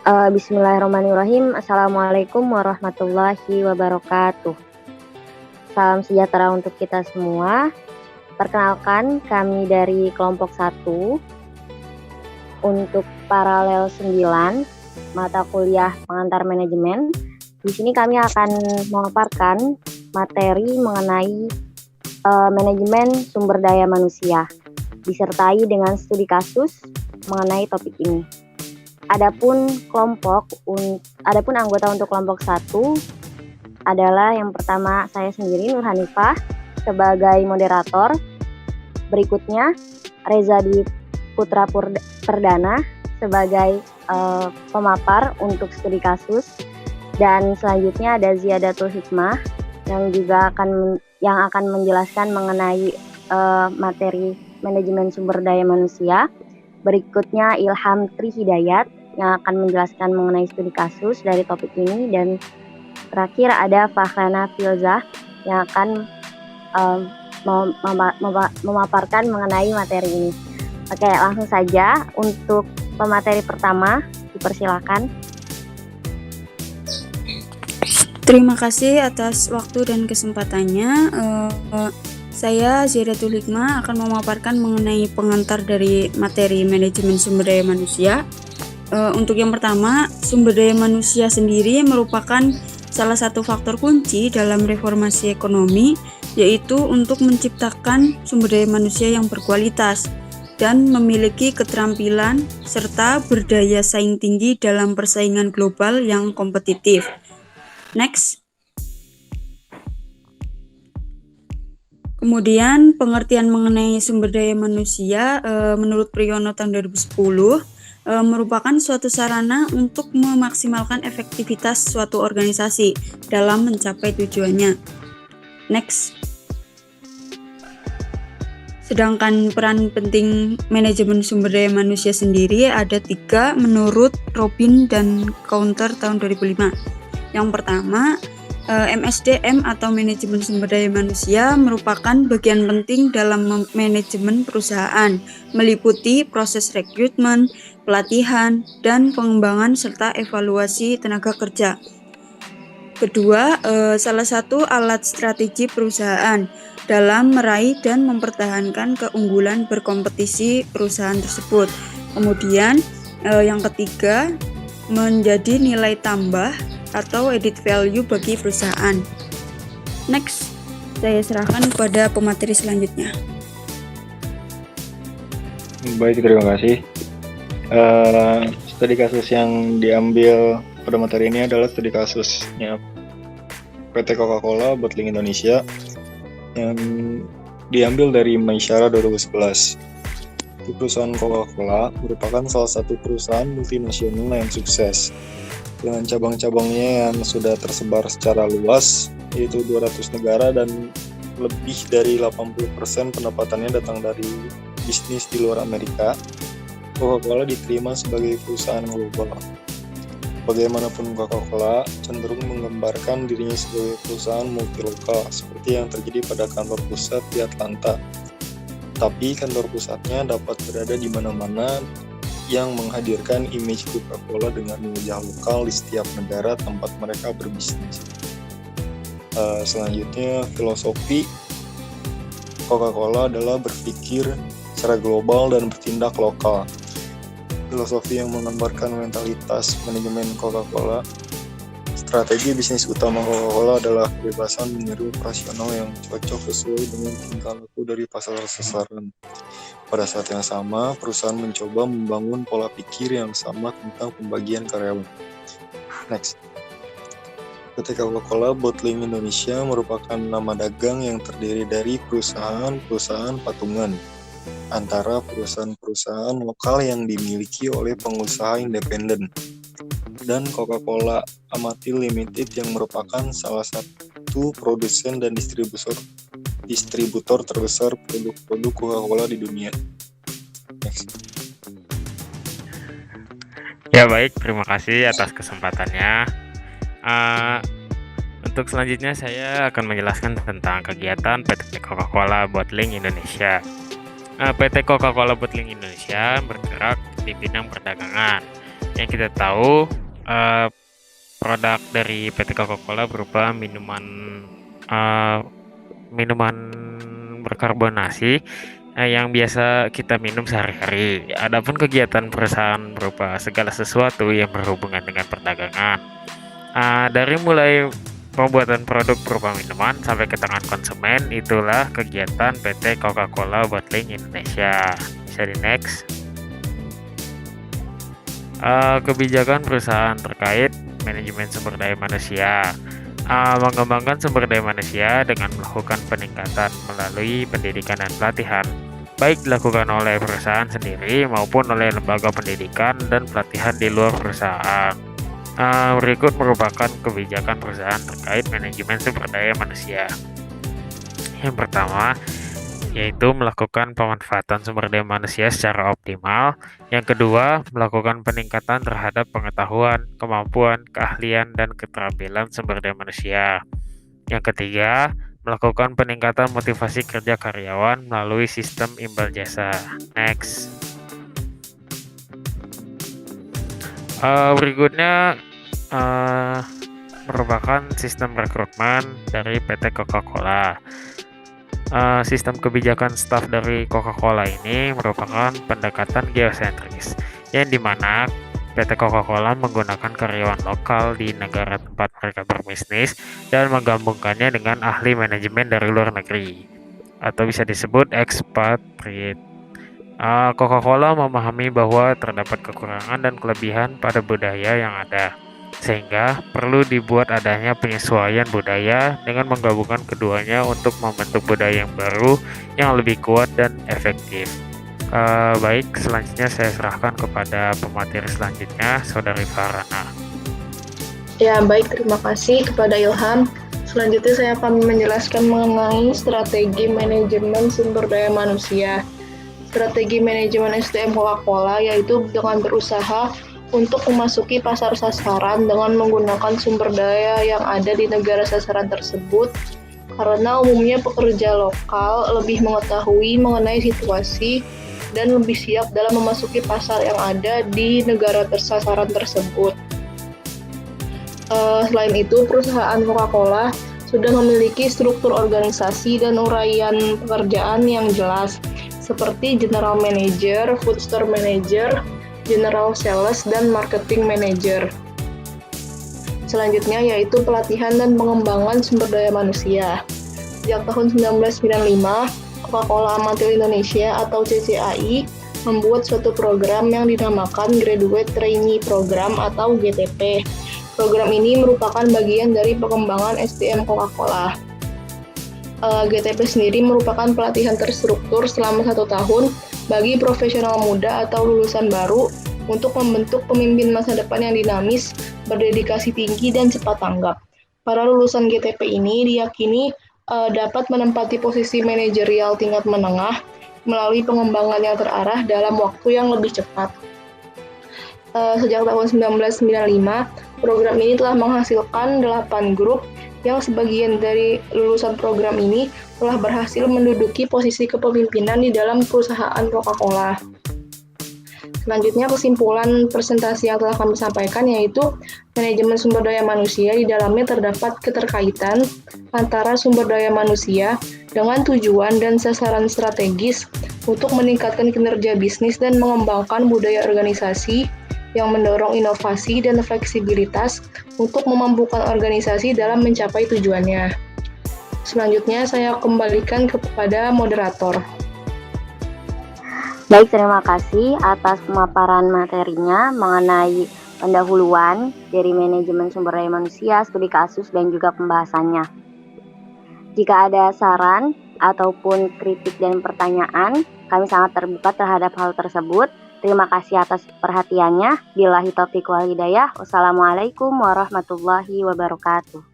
Bismillahirrahmanirrahim. Assalamualaikum warahmatullahi wabarakatuh. Salam sejahtera untuk kita semua. Perkenalkan, kami dari kelompok 1 untuk paralel 9 mata kuliah pengantar manajemen. Di sini kami akan memaparkan materi mengenai manajemen sumber daya manusia, disertai dengan studi kasus mengenai topik ini. Adapun anggota untuk kelompok 1 adalah yang pertama saya sendiri, Nur Hanifah, sebagai moderator. Berikutnya Reza Dwi Putra Perdana sebagai pemapar untuk studi kasus. Dan selanjutnya ada Ziyadatul Hikmah yang akan menjelaskan mengenai materi manajemen sumber daya manusia. Berikutnya Ilham Tri Hidayat yang akan menjelaskan mengenai studi kasus dari topik ini, dan terakhir ada Fahrana Filzah yang akan memaparkan mengenai materi ini. Oke, langsung saja untuk pemateri pertama, dipersilakan. Terima kasih atas waktu dan kesempatannya. Saya Ziyadatul Hikmah akan memaparkan mengenai pengantar dari materi manajemen sumber daya manusia. Untuk yang pertama, sumber daya manusia sendiri merupakan salah satu faktor kunci dalam reformasi ekonomi, yaitu untuk menciptakan sumber daya manusia yang berkualitas dan memiliki keterampilan serta berdaya saing tinggi dalam persaingan global yang kompetitif. Next. Kemudian pengertian mengenai sumber daya manusia menurut Priyono tahun 2010 merupakan suatu sarana untuk memaksimalkan efektivitas suatu organisasi dalam mencapai tujuannya. Next. Sedangkan peran penting manajemen sumber daya manusia sendiri ada 3 menurut Robin dan Counter tahun 2005. Yang pertama, MSDM atau manajemen sumber daya manusia merupakan bagian penting dalam manajemen perusahaan, meliputi proses rekrutmen, pelatihan, dan pengembangan serta evaluasi tenaga kerja. Kedua, salah satu alat strategi perusahaan dalam meraih dan mempertahankan keunggulan berkompetisi perusahaan tersebut. Kemudian, yang ketiga, menjadi nilai tambah atau added value bagi perusahaan. Next, saya serahkan kepada pemateri selanjutnya. Baik, terima kasih. Studi kasus yang diambil pada materi ini adalah studi kasusnya PT Coca-Cola Bottling Indonesia yang diambil dari Maisyara 2011. Perusahaan Coca-Cola merupakan salah satu perusahaan multinasional yang sukses dengan cabang-cabangnya yang sudah tersebar secara luas, yaitu 200 negara, dan lebih dari 80% pendapatannya datang dari bisnis di luar Amerika. Coca-Cola diterima sebagai perusahaan global. Bagaimanapun, Coca-Cola cenderung menggambarkan dirinya sebagai perusahaan multilokal, seperti yang terjadi pada kantor pusat di Atlanta. Tapi kantor pusatnya dapat berada di mana-mana, yang menghadirkan image Coca-Cola dengan wajah lokal di setiap negara tempat mereka berbisnis. Selanjutnya, filosofi Coca-Cola adalah berpikir secara global dan bertindak lokal. Filosofi yang menggambarkan mentalitas manajemen Coca-Cola. Strategi bisnis utama Coca-Cola adalah kebebasan meniru operasional yang cocok sesuai dengan tingkah laku dari pasar sasaran. Pada saat yang sama, perusahaan mencoba membangun pola pikir yang sama tentang pembagian karyawan. Next. PT Coca-Cola Bottling Indonesia merupakan nama dagang yang terdiri dari perusahaan-perusahaan patungan antara perusahaan-perusahaan lokal yang dimiliki oleh pengusaha independen dan Coca-Cola Amatil Limited yang merupakan salah satu produsen dan distributor terbesar produk-produk Coca-Cola di dunia. Next. Ya baik, terima kasih atas kesempatannya. Untuk selanjutnya saya akan menjelaskan tentang kegiatan PT Coca-Cola Bottling Indonesia. PT Coca-Cola Bottling Indonesia bergerak di bidang perdagangan, Yang kita tahu, produk dari PT Coca-Cola berupa minuman berkarbonasi yang biasa kita minum sehari-hari. Adapun kegiatan perusahaan berupa segala sesuatu yang berhubungan dengan perdagangan, dari mulai pembuatan produk berupa minuman sampai ke tangan konsumen, itulah kegiatan PT Coca-Cola Bottling Indonesia. Bisa di next. Kebijakan perusahaan terkait manajemen sumber daya manusia. Mengembangkan sumber daya manusia dengan melakukan peningkatan melalui pendidikan dan pelatihan, baik dilakukan oleh perusahaan sendiri maupun oleh lembaga pendidikan dan pelatihan di luar perusahaan. Berikut merupakan kebijakan perusahaan terkait manajemen sumber daya manusia. Yang pertama, yaitu melakukan pemanfaatan sumber daya manusia secara optimal. Yang kedua, melakukan peningkatan terhadap pengetahuan, kemampuan, keahlian, dan keterampilan sumber daya manusia. Yang ketiga, melakukan peningkatan motivasi kerja karyawan melalui sistem imbal jasa. Next. Berikutnya merupakan sistem rekrutmen dari PT Coca-Cola. Sistem kebijakan staf dari Coca-Cola ini merupakan pendekatan geosentris, yang dimana PT Coca-Cola menggunakan karyawan lokal di negara tempat mereka berbisnis dan menggabungkannya dengan ahli manajemen dari luar negeri, atau bisa disebut expatriate. Coca-Cola memahami bahwa terdapat kekurangan dan kelebihan pada budaya yang ada, sehingga perlu dibuat adanya penyesuaian budaya dengan menggabungkan keduanya untuk membentuk budaya yang baru yang lebih kuat dan efektif. Baik, selanjutnya saya serahkan kepada pemateri selanjutnya, Saudari Farana. Ya, baik, terima kasih kepada Ilham. Selanjutnya saya akan menjelaskan mengenai strategi manajemen sumber daya manusia. Strategi manajemen SDM Coca-Cola yaitu dengan berusaha untuk memasuki pasar sasaran dengan menggunakan sumber daya yang ada di negara sasaran tersebut, karena umumnya pekerja lokal lebih mengetahui mengenai situasi dan lebih siap dalam memasuki pasar yang ada di negara sasaran tersebut. Selain itu, perusahaan Coca-Cola sudah memiliki struktur organisasi dan uraian pekerjaan yang jelas, seperti General Manager, Food Store Manager, General Sales, dan Marketing Manager. Selanjutnya yaitu pelatihan dan pengembangan sumber daya manusia. Sejak tahun 1995, Coca-Cola Amatil Indonesia atau CCAI membuat suatu program yang dinamakan Graduate Trainee Program atau GTP. Program ini merupakan bagian dari pengembangan SDM Coca-Cola. GTP sendiri merupakan pelatihan terstruktur selama 1 tahun bagi profesional muda atau lulusan baru untuk membentuk pemimpin masa depan yang dinamis, berdedikasi tinggi, dan cepat tanggap. Para lulusan GTP ini diyakini dapat menempati posisi manajerial tingkat menengah melalui pengembangan yang terarah dalam waktu yang lebih cepat. Sejak tahun 1995, program ini telah menghasilkan 8 grup yang sebagian dari lulusan program ini telah berhasil menduduki posisi kepemimpinan di dalam perusahaan Coca-Cola. Selanjutnya, kesimpulan presentasi yang telah kami sampaikan yaitu manajemen sumber daya manusia di dalamnya terdapat keterkaitan antara sumber daya manusia dengan tujuan dan sasaran strategis untuk meningkatkan kinerja bisnis dan mengembangkan budaya organisasi yang mendorong inovasi dan fleksibilitas untuk memampukan organisasi dalam mencapai tujuannya. Selanjutnya, saya kembalikan kepada moderator. Baik, terima kasih atas pemaparan materinya mengenai pendahuluan dari manajemen sumber daya manusia, studi kasus, dan juga pembahasannya. Jika ada saran ataupun kritik dan pertanyaan, kami sangat terbuka terhadap hal tersebut. Terima kasih atas perhatiannya. Billahi taufiq wal hidayah. Wassalamualaikum warahmatullahi wabarakatuh.